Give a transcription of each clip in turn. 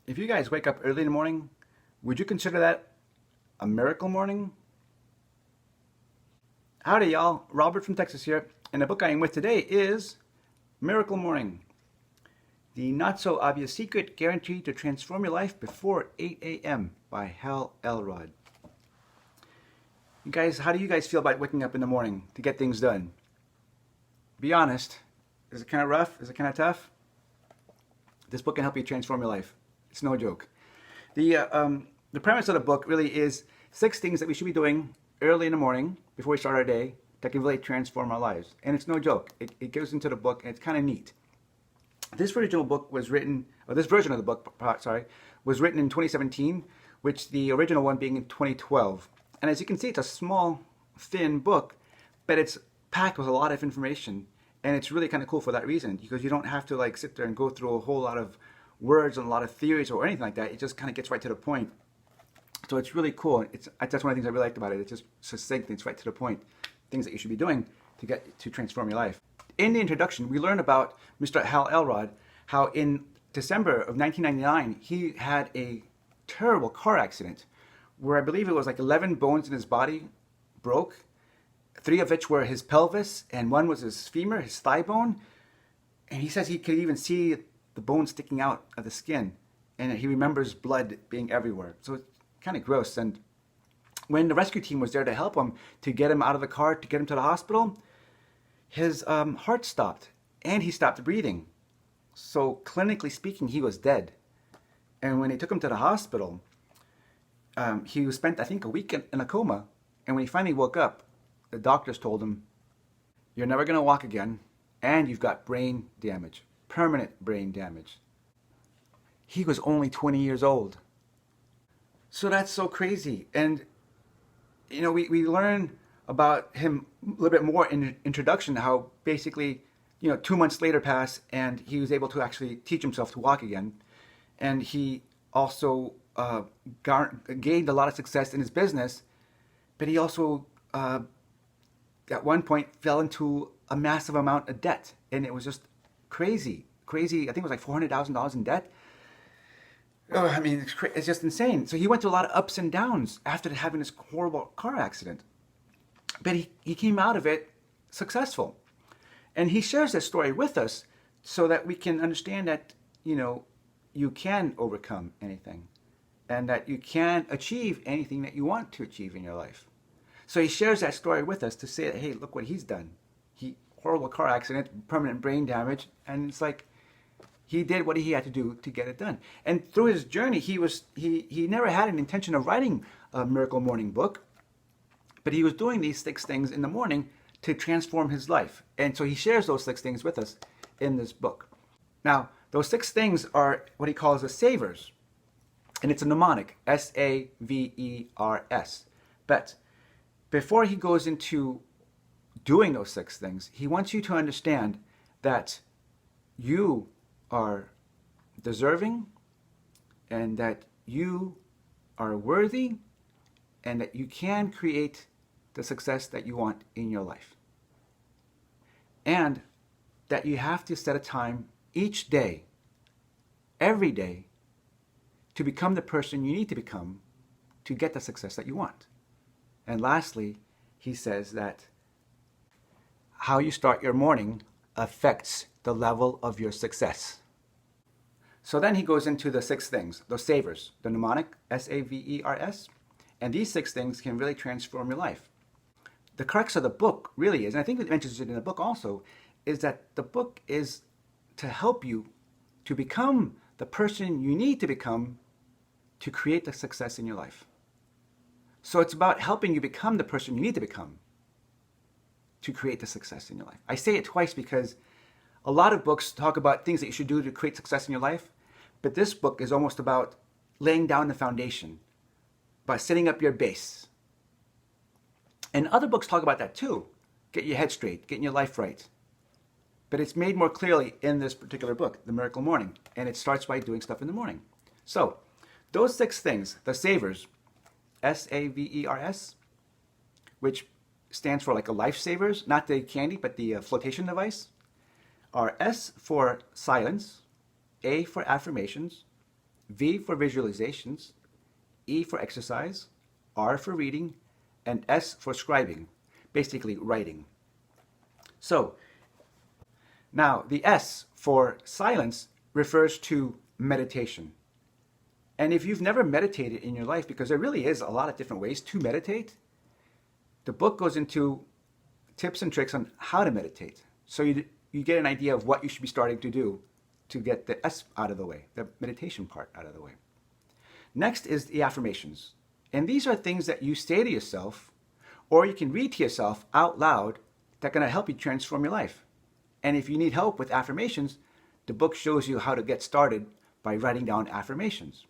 If you guys wake up early in the morning, would you consider that a miracle morning? Howdy, y'all. Robert from Texas here, and the book I am with today is Miracle Morning, the not-so-obvious secret guaranteed to transform your life before 8 a.m. by Hal Elrod. You guys, how do you guys feel about waking up in the morning to get things done? Be honest. Is it kind of rough? Is it kind of tough? This book can help you transform your life. It's no joke. The premise of the book really is 6 things that we should be doing early in the morning before we start our day that can really transform our lives. And it's no joke. It goes into the book, and it's kind of neat. This original book was written, or this version of the book, sorry, was written in 2017, which the original one being in 2012. And as you can see, it's a small, thin book, but it's packed with a lot of information. And it's really kind of cool for that reason, because you don't have to like sit there and go through a whole lot of words and a lot of theories or anything like that. It just kind of gets right to the point. So it's really cool. That's one of the things I really liked about it. It's just succinct. It's right to the point. Things that you should be doing to transform your life. In the introduction, we learn about Mr. Hal Elrod, how in December of 1999, he had a terrible car accident where I believe it was like 11 bones in his body broke, 3 of which were his pelvis, and 1 was his femur, his thigh bone. And he says he could even see the bone sticking out of the skin, and he remembers blood being everywhere. So it's kind of gross. And when the rescue team was there to help him, to get him out of the car, to get him to the hospital, his heart stopped, and he stopped breathing. So clinically speaking, he was dead. And when they took him to the hospital, he was spent, I think, a week in a coma. And when he finally woke up, the doctors told him, "You're never going to walk again, and you've got brain damage, permanent brain damage." He was only 20 years old. So that's so crazy. And, you know, we learn about him a little bit more in the introduction, how basically, 2 months later passed, and he was able to actually teach himself to walk again. And he also gained a lot of success in his business, but he also at one point fell into a massive amount of debt, and it was just crazy. I think it was like $400,000 in debt. Oh, I mean, it's just insane. So he went through a lot of ups and downs after having this horrible car accident, but he came out of it successful, and he shares this story with us so that we can understand that you can overcome anything, and that you can achieve anything that you want to achieve in your life. So he shares that story with us to say that, hey, look what he's done. Horrible car accident, permanent brain damage, and it's like he did what he had to do to get it done. And through his journey, he never had an intention of writing a Miracle Morning book, but he was doing these 6 things in the morning to transform his life. And so he shares those 6 things with us in this book. Now, those 6 things are what he calls the savers. And it's a mnemonic, SAVERS. But before he goes into doing those 6 things, he wants you to understand that you are deserving, and that you are worthy, and that you can create the success that you want in your life. And that you have to set a time each day, every day, to become the person you need to become to get the success that you want. And lastly, he says that how you start your morning affects the level of your success. So then he goes into the 6 things, those savers, the mnemonic, SAVERS, and these 6 things can really transform your life. The crux of the book really is, and I think it mentions it in the book also, is that the book is to help you to become the person you need to become to create the success in your life. So it's about helping you become the person you need to become to create the success in your life. I say it twice because a lot of books talk about things that you should do to create success in your life, but this book is almost about laying down the foundation, by setting up your base. And other books talk about that too. Get your head straight, getting your life right. But it's made more clearly in this particular book, The Miracle Morning, and it starts by doing stuff in the morning. So, those 6 things, the savers, SAVERS, which stands for like a lifesavers, not the candy, but the flotation device, are S for silence, A for affirmations, V for visualizations, E for exercise, R for reading, and S for scribing, basically writing. So now the S for silence refers to meditation. And if you've never meditated in your life, because there really is a lot of different ways to meditate, the book goes into tips and tricks on how to meditate. So you get an idea of what you should be starting to do to get the S out of the way, the meditation part out of the way. Next is the affirmations. And these are things that you say to yourself, or you can read to yourself out loud that are going to help you transform your life. And if you need help with affirmations, the book shows you how to get started by writing down affirmations.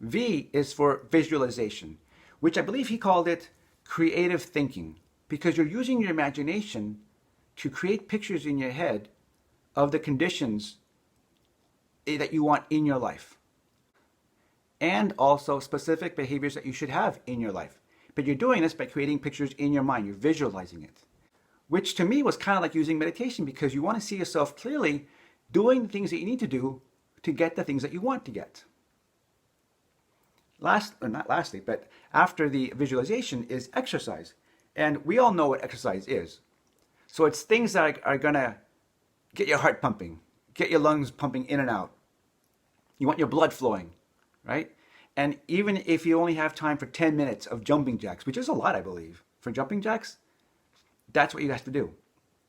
V is for visualization, which I believe he called it creative thinking, because you're using your imagination to create pictures in your head of the conditions that you want in your life, and also specific behaviors that you should have in your life. But you're doing this by creating pictures in your mind. You're visualizing it, which to me was kind of like using meditation, because you want to see yourself clearly doing the things that you need to do to get the things that you want to get. Not lastly, but after the visualization is exercise. And we all know what exercise is. So it's things that are going to get your heart pumping, get your lungs pumping in and out. You want your blood flowing, right? And even if you only have time for 10 minutes of jumping jacks, which is a lot, I believe, for jumping jacks, that's what you have to do.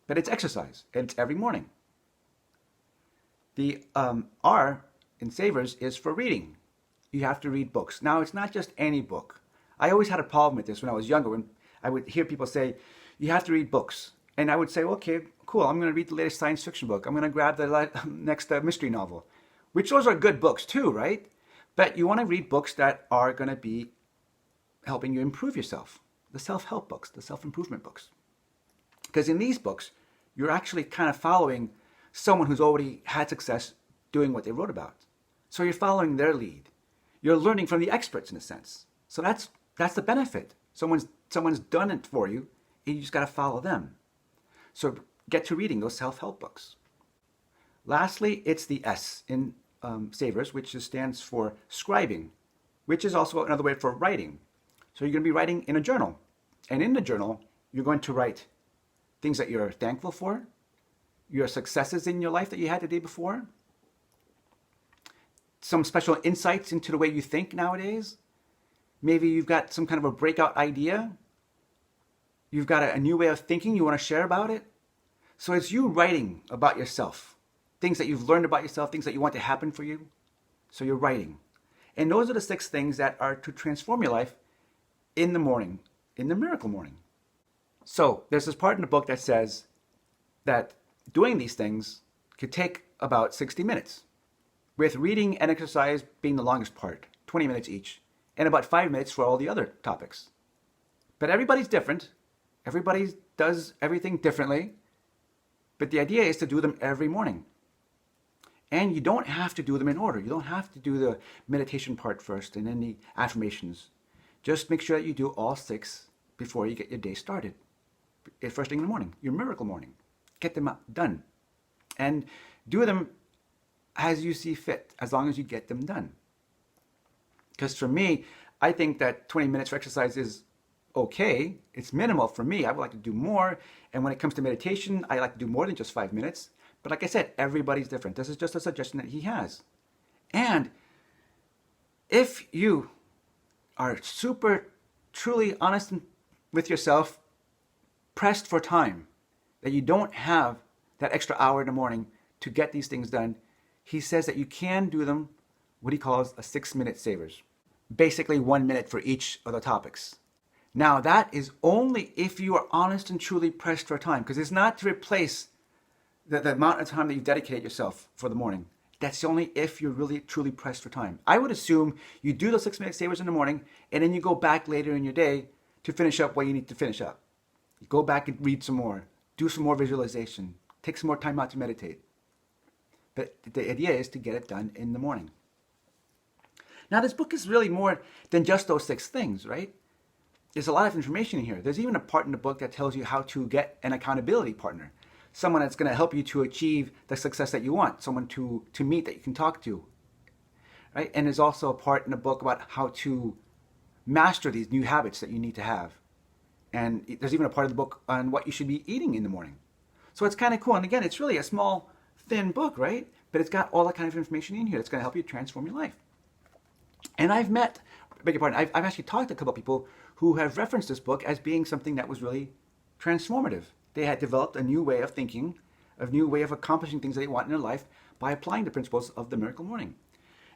But it's exercise, and it's every morning. The R in Savers is for reading. You have to read books. Now, it's not just any book. I always had a problem with this when I was younger, when I would hear people say, you have to read books. And I would say, okay, cool, I'm going to read the latest science fiction book. I'm going to grab the next mystery novel, which those are good books too, right? But you want to read books that are going to be helping you improve yourself. The self-help books, the self-improvement books. Because in these books, you're actually kind of following someone who's already had success doing what they wrote about. So you're following their lead. You're learning from the experts in a sense. So that's the benefit. Someone's done it for you, and you just got to follow them. So get to reading those self-help books. Lastly, it's the S in Savers, which stands for scribing, which is also another way for writing. So you're going to be writing in a journal. And in the journal, you're going to write things that you're thankful for, your successes in your life that you had the day before, some special insights into the way you think nowadays. Maybe you've got some kind of a breakout idea. You've got a new way of thinking you want to share about it. So it's you writing about yourself, things that you've learned about yourself, things that you want to happen for you. So you're writing. And those are the 6 things that are to transform your life in the morning, in the miracle morning. So there's this part in the book that says that doing these things could take about 60 minutes, with reading and exercise being the longest part, 20 minutes each, and about 5 minutes for all the other topics. But everybody's different. Everybody does everything differently. But the idea is to do them every morning. And you don't have to do them in order. You don't have to do the meditation part first and then the affirmations. Just make sure that you do all 6 before you get your day started. First thing in the morning, your miracle morning. Get them done. And do them as you see fit, as long as you get them done. Because for me, I think that 20 minutes for exercise is okay. It's minimal for me. I would like to do more. And when it comes to meditation, I like to do more than just 5 minutes. But like I said, everybody's different. This is just a suggestion that he has. And if you are super, truly honest with yourself, pressed for time, that you don't have that extra hour in the morning to get these things done, he says that you can do them what he calls a 6-minute savers. Basically 1 minute for each of the topics. Now that is only if you are honest and truly pressed for time, because it's not to replace the amount of time that you dedicate yourself for the morning. That's only if you're really truly pressed for time. I would assume you do the 6-minute savers in the morning, and then you go back later in your day to finish up what you need to finish up. You go back and read some more, do some more visualization, take some more time out to meditate. But the idea is to get it done in the morning. Now this book is really more than just those 6 things, right? There's a lot of information in here. There's even a part in the book that tells you how to get an accountability partner. Someone that's going to help you to achieve the success that you want. Someone to meet that you can talk to. right? And there's also a part in the book about how to master these new habits that you need to have. And there's even a part of the book on what you should be eating in the morning. So it's kind of cool. And again, it's really a small, thin book, right? But it's got all that kind of information in here that's going to help you transform your life. And I've met, beg your pardon, I've actually talked to a couple of people who have referenced this book as being something that was really transformative. They had developed a new way of thinking, a new way of accomplishing things that they want in their life by applying the principles of the Miracle Morning.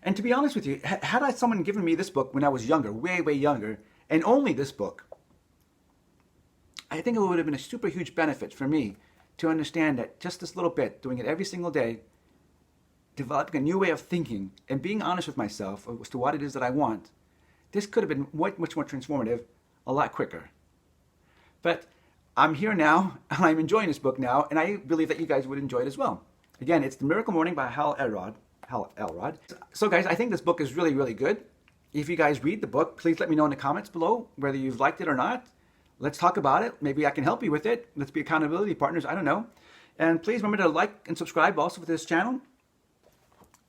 And to be honest with you, had someone given me this book when I was younger, way, way younger, and only this book, I think it would have been a super huge benefit for me to understand that just this little bit, doing it every single day, developing a new way of thinking and being honest with myself as to what it is that I want, this could have been much more transformative a lot quicker. But I'm here now, and I'm enjoying this book now, and I believe that you guys would enjoy it as well. Again, it's The Miracle Morning by Hal Elrod. So guys, I think this book is really, really good. If you guys read the book, please let me know in the comments below whether you've liked it or not. Let's talk about it. Maybe I can help you with it. Let's be accountability partners. I don't know. And please remember to like and subscribe also for this channel.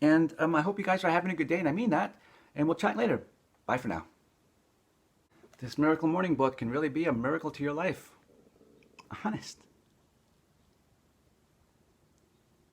And I hope you guys are having a good day, and I mean that. And we'll chat later. Bye for now. This Miracle Morning book can really be a miracle to your life. Honest.